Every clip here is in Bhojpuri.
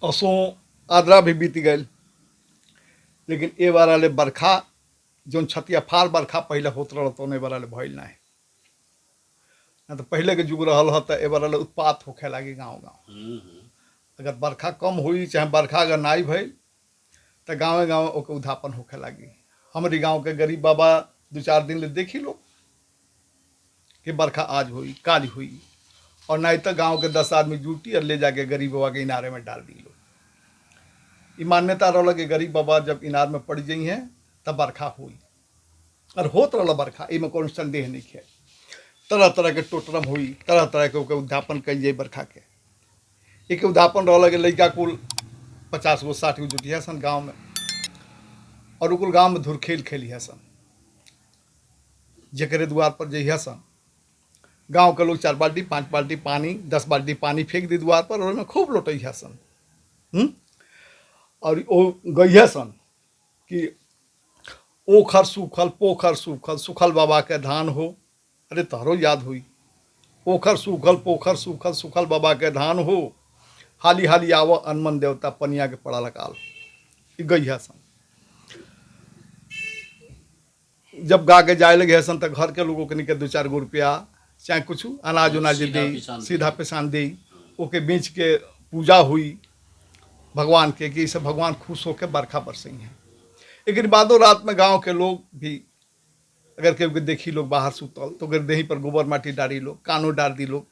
असो आद्रा भी बीत गए, लेकिन ए बार वाले बरखा जो छतिया फार बरखा पहले होत रहा तो ए बार वाले भइल ना है। ना तो पहले के जुग रहल ह तो ए बार वाले उत्पात होखे लगी गाँव गाँव। अगर बरखा कम हुई चाहे बरखा अगर नाई भइल तो गाँवे गाँव ओके उधापन होखे लगी। हमारी गाँव के गरीब बाबा 2-4 दिन ले देखी लो कि बरखा आज हुई काल हुई, और नहीं तो गांव के 10 आदमी जुटी और ले जाके गरीब बाबा के इनारे में डाल दी लो। ये मान्यता रहा कि गरीब बाबा जब इनार में पड़ जाई हैं तब बरखा हुई, और होत रहा बरखा, इमें कोई संदेह नहीं है। तरह तरह के टोटरम हुई, तरह तरह के उद्यापन कल जाए बरखा के। एक उद्यापन रहा कि लड़का कुल 50 गो 60 गो जुटिया सन गाँव में, और कुल गाँव में धुरखेल खेली है सन। जकरे द्वार पर जइया सन गांव के लोग 4 बाल्टी 5 बाल्टी पानी 10 बाल्टी पानी फेंक दी द्वार पर, और में खूब लौटैया सन। और वो गइया सन कि ओखर सूखल पोखर सूखल सुखल बाबा के धान हो। अरे तहरो याद हुई, ओखर सूखल पोखर सूखल सुखल बाबा के धान हो, हाली हाली आव अनमन देवता पनिया के पड़ा लकाल। गइया सन जब गा के जाए लगे सन तो घर के लोगों के निके 2-4 गो रुपया चाहे कुछ अनाज उनाज दे, सीधा पिसान दे, ओके बेच के पूजा हुई भगवान के कि इसे भगवान खुश होकर बरखा बरसई हैं। एक बादो रात में गांव के लोग भी अगर केहू देखी लोग बाहर सुतल तो अगर देही पर गोबर माटी डारी लोग, कानो डार दी लोग।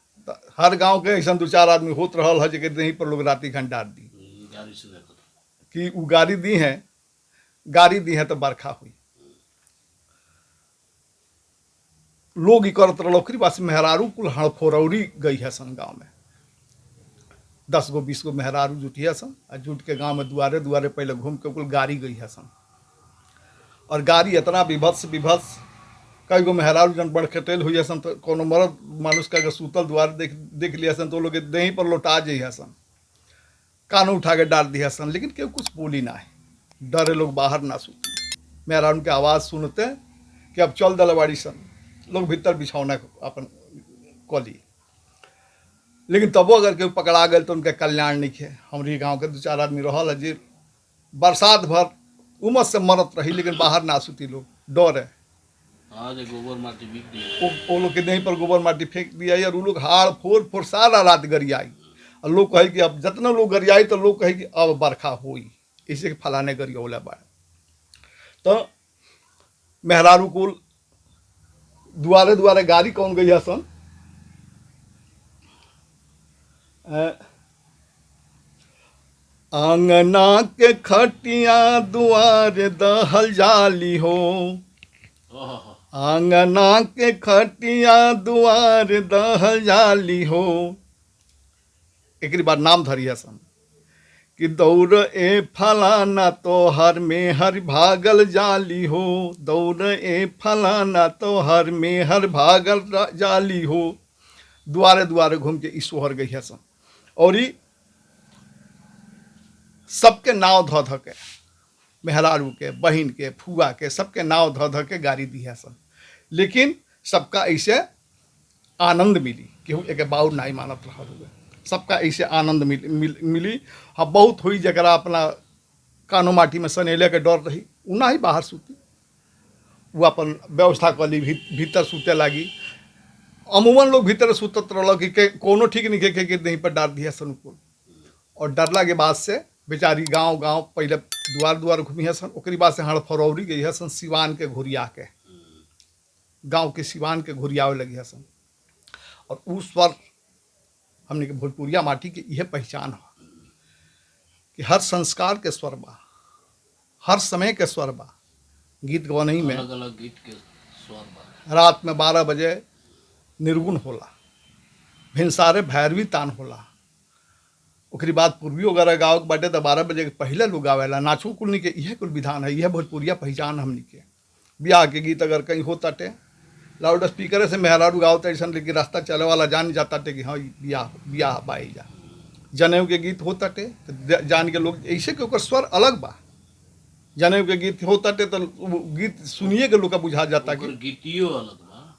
हर गांव के ऐसा 2-4 आदमी होत रहा है जगह देही पर लोग राती खन डार दी कि वो गाड़ी दी है तो बरखा हुई। लोग करत रहो ओकरी पास मेहरारू कुल हड़फोरौरी गई है सन गाँव में। 10 गो 20 गो मेहरारू जुटिया सन, और जुट के गाँव में दुआरे दुआरे पहले घूम के कुल गाड़ी गई है सन। और गाड़ी इतना विभत्स कई गो मेहरारू जन बड़ खटेल हुई सन तो कोनो मर्द मानुष का अगर सूतल द्वार देख लिया सन तो लोग देही पर लौटा जाइ सन, कान उठा के डाल दिया सन, लेकिन केहू कुछ बोली ना है। डरे लोग बाहर ना सूती। मेहरारू के आवाज़ सुनते कि अब चल दलवाड़ी सन, लोग भीतर बिछौना अपन कली। लेकिन तबो अगर केहू पकड़ा गए तो उनके कल्याण नहीं है। हमारी गांव के 2-4 आदमी रहल है जी बरसात भर उमस से मरत रही, लेकिन बाहर ना सुती लोग डर है। गोबर माटी बिक वो लोग के देही पर गोबर माटी फेंक दिया, और वो लोग हाड़ फोड़ सारा रात गरियाई। और लोग कहे कि अब जितना लोग गरियाई तो लोग कहे कि अब बरखा हुई, इसे फलाने गरियौला बा। तो मेहरारू कुल दुआरे दुआरे गाड़ी कौन गई सन, आंगना के खटिया दुआर दहल जाली हो, आंगना के खटिया दुआर दहल जाली हो। एक बार नाम धरिया सन कि दौड़ ए फलाना तो हर में हर भागल जाली हो, दौड़ ए फलाना तो हर में हर भागल जाली हो। दुआरे दुआरे घूम के इस सोहर गई है सन, और सबके नाव ध ध के मेहरारू के बहन के फुआ के सबके नाव ध ध के गाड़ी दी है सन। लेकिन सबका ऐसे आनंद मिली, केहू एक बाउर नहीं मानत रहा हुए, सबका ऐसे आनंद मिली। हाँ बहुत हुई जरा अपना कानो माटी में सनेले के डर रही उ ना ही बाहर सूती, वो अपन व्यवस्था कली भीतर सूते लगी। अमूमन लोग भीतर सुतत रह कि कोनो ठीक नहीं के नहीं पर डार दिया सन को। और डरला के बाद से बेचारी गांव गांव पहले दुआर दुआर घूमी है सन, ओकरी बाद से हड़फरौरी गई है सन सिवान के घुरिया के, गांव के सिवान के घुरियावे लगी है सन। और उस स्वर हमने के भोजपुरिया माटी की यह पहचान हो कि हर संस्कार के स्वर बा, हर समय के स्वर बा। गीत गवनई में अलग अलग गीत के स्वर बा। रात में 12 बजे निर्गुण होला, भिनसारे भैरवी तान होला, ओकरी बाद पूर्वी वगैरह गाँव के बाटे तो 12 बजे के पहले लोग गावेला। नाचू कुलनी के यह कुल विधान है, यह भोजपुरिया पहचान हमनी के। ब्याह के गीत अगर कहीं होता टे लाउड स्पीकर से मेहरारू गावते ऐसा, लेकिन रास्ता चले वाला जान जाता टे कि हाँ ब्याह बाई जा। जनेऊ के गीत होता टे तो जान के लोग ऐसे के ओकर स्वर अलग बा। जनेऊ के गीत होता टे तो गीत सुनिए के लोग का बुझा जाता कि गीतियों अलग बा।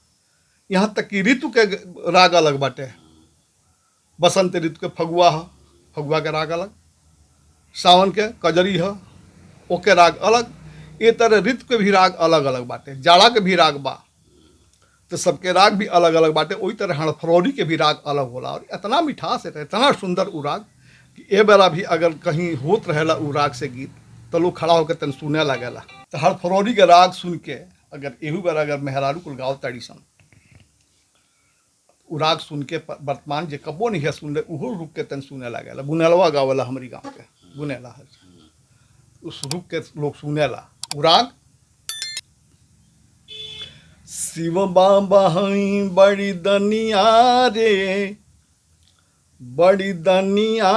यहाँ तक कि ऋतु के राग अलग बाटे। बसंत ऋतु के फगुआ है, फगुआ के राग अलग, सावन के कजरी है ओके राग अलग, ये तरह ऋतु के भी राग अलग अलग बाटे, जाड़ा के भी राग बा, तो सबके राग भी अलग अलग बाटे। वही तरह हड़फरौरी के भी राग अलग होला और इतना मिठास है, इतना सुंदर उ राग कि ए बेरा भी अगर कहीं होत रहेला उ राग से गीत तो लोग खड़ा होकर तन सुने लगेला। तो हड़फरौरी के राग सुन के अगर एहू बेरा अगर मेहरारू कुल गाओ तड़ी सन, उ राग सुन के वर्तमान जे कबो नहीं है सुन ले उहो रुक के तन सुने लगेला। बुनेलवा गावेला हमारी गाँव के बुनेला है, उस रुक के लोग सुनेला उ राग। शिव बाबा हई बड़ी दनिया रे, बड़ी दनिया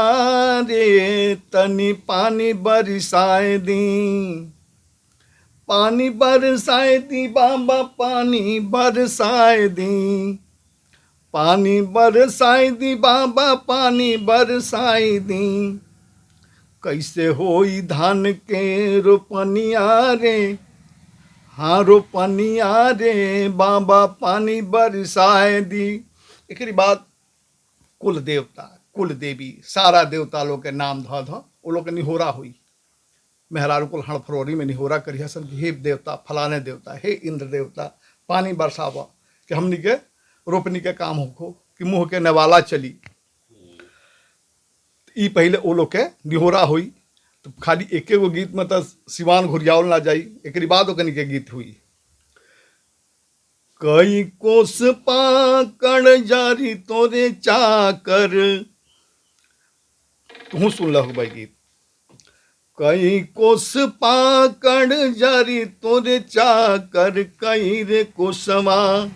रे, तनी पानी बरसाए दी, पानी बरसाए दी बाबा, पानी बरसाए दी, पानी बरसाए दी बाबा, पानी बरसाए दी। कैसे होई धान के रोपनिया रे, हाँ रोपनिया रे बाबा, पानी बरसाए दी। एक बाद कुल देवता कुल देवी सारा देवता लोग के नाम ध ध वो लोग के निहोरा हुई। मेहरारू कुल हड़फरौरी में निहोरा करिया सन कि हे देवता फलाने देवता, हे इंद्र देवता, पानी बरसावा कि हमनी के रोपनी के काम होखो कि मुँह के नवाला चली। ई पहले वो लोग के निहोरा हुई। तो खाली एके गो गीत में तो सिवान घुरियावल ना जाई, एक बाद ओकनी के गीत हुई। कई कोस पाकड़ जारी तोरे चाकर, तू सुन लो भाई गीत। कई कोस पाकड़ जारी तोरे चाकर, कई रे कोसवा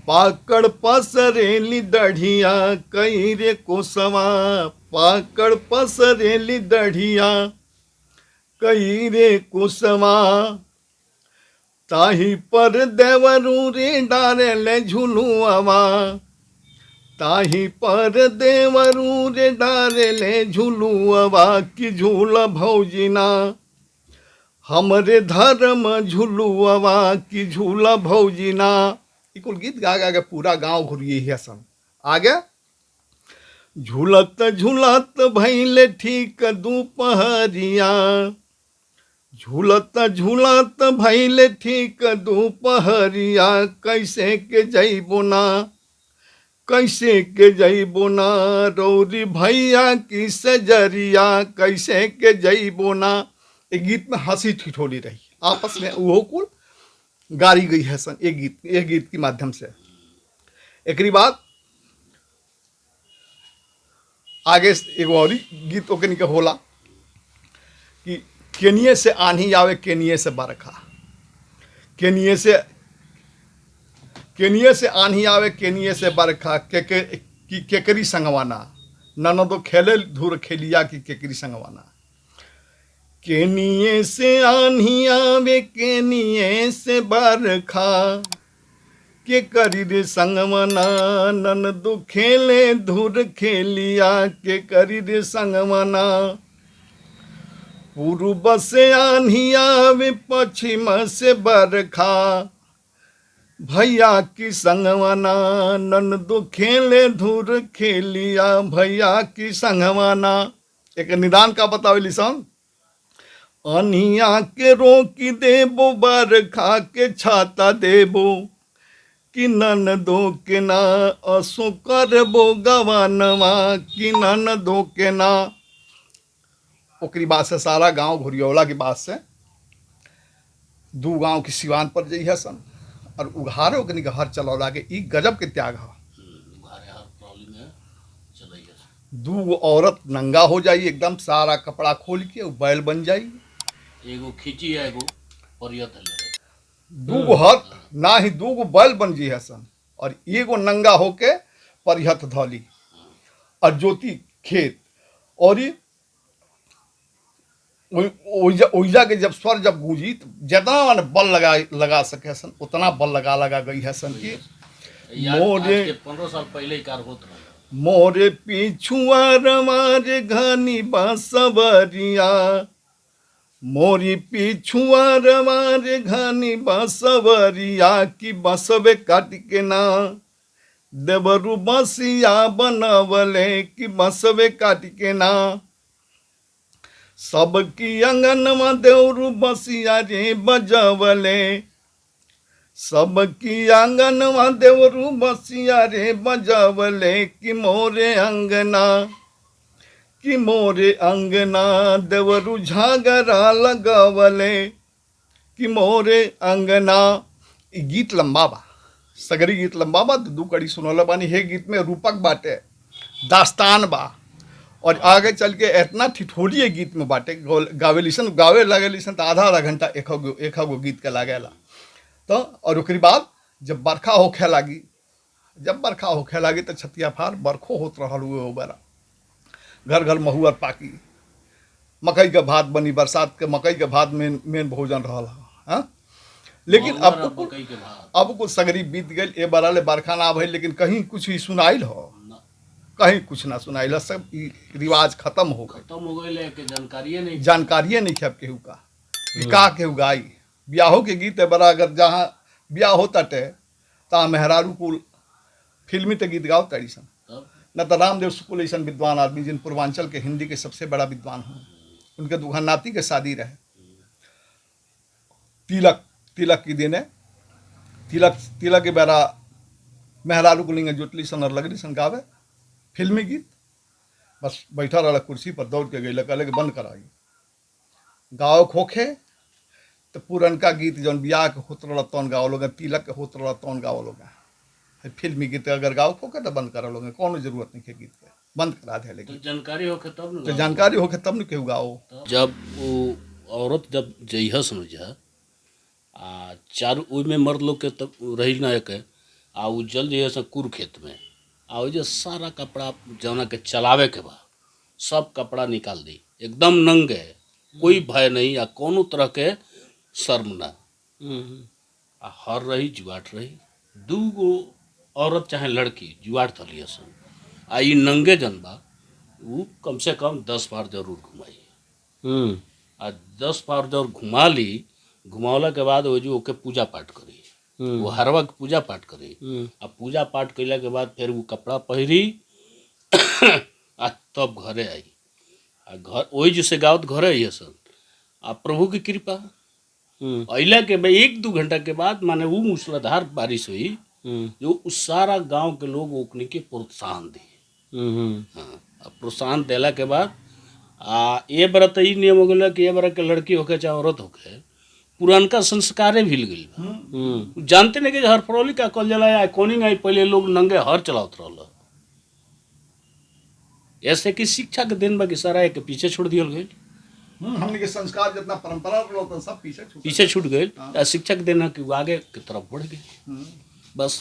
पाकड़ पसरेली दढ़िया, कई रे कोसवा पाकड़ पसरेली दढ़िया, कई रे कोसवा। ताही पर देवरू रे डारे ले झुलुआवा, ताही पर देवरू रे डारे ले झुलुआवा, कि झूल भौजिना हमरे धर्म झुलुआवा, कि झूल भौजिना। कुल गीत गा गा के पूरा गांव घुरिए है सन। आगे झूलत झूलत भैले ठीक दोपहरिया, झूलत झूलत भैले ठीक दोपहरिया, कैसे के जइबो ना, कैसे के जइबो ना, रौरी भैया की सजरिया, कैसे के जइबो ना। एक गीत में हंसी ठिठोली रही आपस में, वो कुल गारी गई है सन एक गीत के माध्यम से। एक बाद आगे एगो और गीत ओकनी के होला कि केनिये से आंधी आवे केनिये से बरखा, केनिये से आंधी आवे केनिये से बरखा, केकरी संगवाना, ननदो खेले धूर खेलिया की केकरी संगवाना। केनिये से आंधी आवे केनिये से बरखा, के करी रे संगमना, ननदो खेले धूर खेलिया, के करी रे संगमना। पूर्व से आंधी आवे पश्चिम से बरखा, भैया की संगमना, ननदो खेले धूर खेलिया, भैया की संगमना। एक निदान का बतावेली सन। अनिया के रोकी देबो, बरखा के छाता देबो, कि ननदो के ना असो करबो गवानवा, कि ननदो के ना। ओकरी बात से सारा गांव घुरियौला की बात से दू गांव की सिवान पर जइहा सन और उघारे ओकनी के हर चलौला के ई गजब के त्याग है। दू औरत नंगा हो जाई एकदम, सारा कपड़ा खोल के बैल बन जाई, एगो खींची है एगो परियत है, दूगो हाथ ना ही दूगो बैल बन जी है सन और एगो नंगा होके परिहत धौली और ज्योति खेत। और ओइजा के जब स्वर जब गूंजी तो जितना बल लगा सके सन उतना बल लगा गई है सन की मोरे 15 साल पहले ही कार होत रहा। मोरे पीछुआ रमारे घनी बांसवरिया, मोरी पीछुआ रमारे घनी बांसवरिया, की बसवे काट के ना देवरू बसिया बनवले, की बसवे काट के ना। सबकी अंगनमा देवरु बसिया रे बजवले, सबकी आंगनवा देवरु बसिया रे बजवले, कि मोरे अंगना देवरु झागरा लगवले, कि मोरे अंगना। ई गीत लंबा बा, सगरी गीत लंबा बा, दू कड़ी सुनल बानी। हे गीत में रूपक बाटे, दास्तान बा, और आगे चल के इतना ठिठोली गीत में बाटे। गावे लगेलिसन तो आधा घंटा एक गो गीत के लागेला। तो और ओकरी बाद जब बरखा होखे लागी तो छतिया फार बरखो होत रहल हुए हो बरा। घर घर महुअर पाकी, मकई के भात बनी, बरसात के मकई के भात मेन भोजन रहल। हाँ, लेकिन अब कुछ सगरी बीत गई। ए बारा ले बरखा ना भइल, लेकिन कहीं कुछ ही सुनाइल हो, कहीं कुछ ना सुनाइल। सब रिवाज खत्म हो गए, जानकारिए नहीं खे केहू का केहू गाई। ब्याहों के गीत है बड़ा, अगर जहाँ ब्याह होता टे तहाँ मेहरारू कुल फिल्मी ते गीत गाओ तड़ी सन। न तो रामदेव सुकुल ऐसा विद्वान आदमी, जिन पूर्वांचल के हिंदी के सबसे बड़ा विद्वान हैं, उनके दुल्हा नाती के शादी रहे। तिलक की दिन है, तिलक के बेरा मेहरारू को लिंगे जुटली सन और लगली सन गावे फिल्मी गीत। बस बैठा रहा कुर्सी पर, दौड़ के गई, कहले कि बंद कराई गाओ खोखे। तो पुरनका गीत जौन बियाह के होत रहा तौन गाओ लोग, तिलक के होत रहा तौन गाओ लोग। फिल्मी गीत अगर गाओ खोखे तो बंद करा लोग, कोनो जरूरत नहीं है गीत के, बंद करा दे। लेकिन जानकारी होके तब न केहू गाओ। जब वो औरत जब जइहस न जा आ चारू ओइ में मर्द लोग के तब रही ना एक आ उ जल जइहस कुर खेत में आ ओ जे सारा कपड़ा जौना के चलावे के बा सब कपड़ा निकाल दी, एकदम नंगे, कोई भय नहीं आ कोनो तरह के शर्म ना। आ हर रही जुआट रही, दूगो औरत चाहे लड़की जुआट थलिए सन आ ई नंगे जन बा उ कम से कम 10 बार जरूर घुमाई। आ 10 बार जरूर घुमा ली, घुमावला के बाद वो जो ओके पूजा पाठ करी, वो हरवा के पूजा पाठ करी। आ पूजा पाठ कैला के बाद फिर वो कपड़ा पहिरी आ तब घरे आई। आ घर वही जैसे गाँव घरे आई सन। आ प्रभु की कृपा अइला के 1-2 घंटा के बाद माने वो मूसलाधार बारिश हुई जो उस सारा गांव के लोग ओकनी के प्रोत्साहन दी। हाँ, प्रोत्साहन देला के बाद ये बार तो ई नियम हो गया कि ये बार के लड़की होके चाहे औरत होके पुरानका संस्कारे भूल गई। जानते नहीं कि हरफरौली का कल जला या कोनिंग आई, पहले लोग नंगे हर चलावत रहल। ऐसे कि शिक्षा के दिन बाकी सारा एक पीछे छोड़ दिया गई। हमने के संस्कार जितना परंपरा रहल सब पीछे छूट गए। शिक्षा के दिन कि आगे की तरफ बढ़ गए। बस